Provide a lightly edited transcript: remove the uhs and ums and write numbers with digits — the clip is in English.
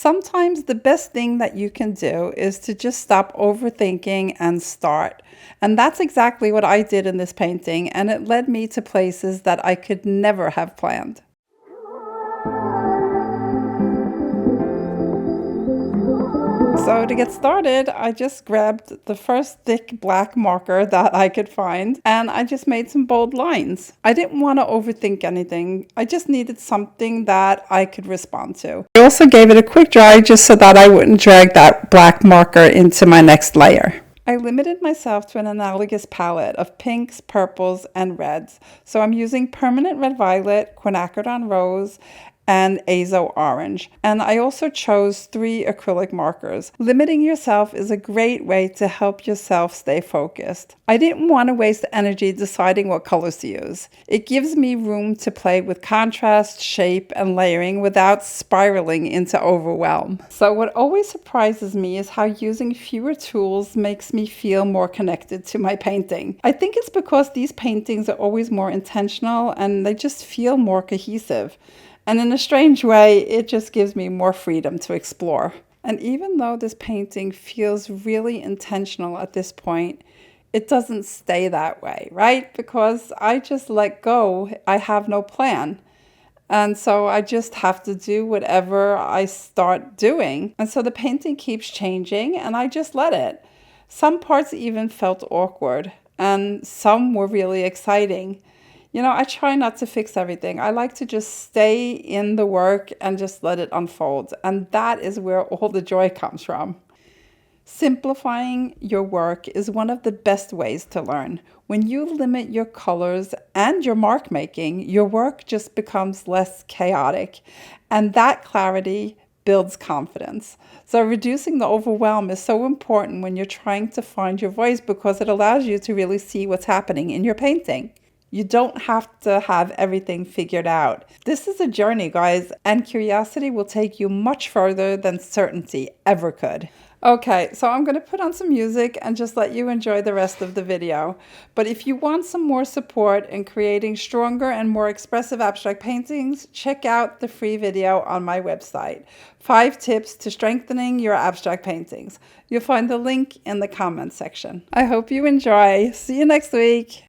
Sometimes the best thing that you can do is to just stop overthinking and start. And that's exactly what I did in this painting, and it led me to places that I could never have planned. So to get started, I just grabbed the first thick black marker that I could find, and I just made some bold lines. I didn't want to overthink anything. I just needed something that I could respond to. I also gave it a quick dry just so that I wouldn't drag that black marker into my next layer. I limited myself to an analogous palette of pinks, purples, and reds. So I'm using permanent red violet, quinacridone rose, and azo orange. And I also chose 3 acrylic markers. Limiting yourself is a great way to help yourself stay focused. I didn't want to waste energy deciding what colors to use. It gives me room to play with contrast, shape, and layering without spiraling into overwhelm. So what always surprises me is how using fewer tools makes me feel more connected to my painting. I think it's because these paintings are always more intentional and they just feel more cohesive. And in a strange way, it just gives me more freedom to explore. And even though this painting feels really intentional at this point, it doesn't stay that way, right? Because I just let go. I have no plan. And so I just have to do whatever I start doing. And so the painting keeps changing and I just let it. Some parts even felt awkward and some were really exciting. You know, I try not to fix everything. I like to just stay in the work and just let it unfold. And that is where all the joy comes from. Simplifying your work is one of the best ways to learn. When you limit your colors and your mark making, your work just becomes less chaotic. And that clarity builds confidence. So reducing the overwhelm is so important when you're trying to find your voice because it allows you to really see what's happening in your painting. You don't have to have everything figured out. This is a journey, guys, and curiosity will take you much further than certainty ever could. Okay, so I'm going to put on some music and just let you enjoy the rest of the video. But if you want some more support in creating stronger and more expressive abstract paintings, check out the free video on my website, 5 Tips to Strengthening Your Abstract Paintings. You'll find the link in the comments section. I hope you enjoy. See you next week.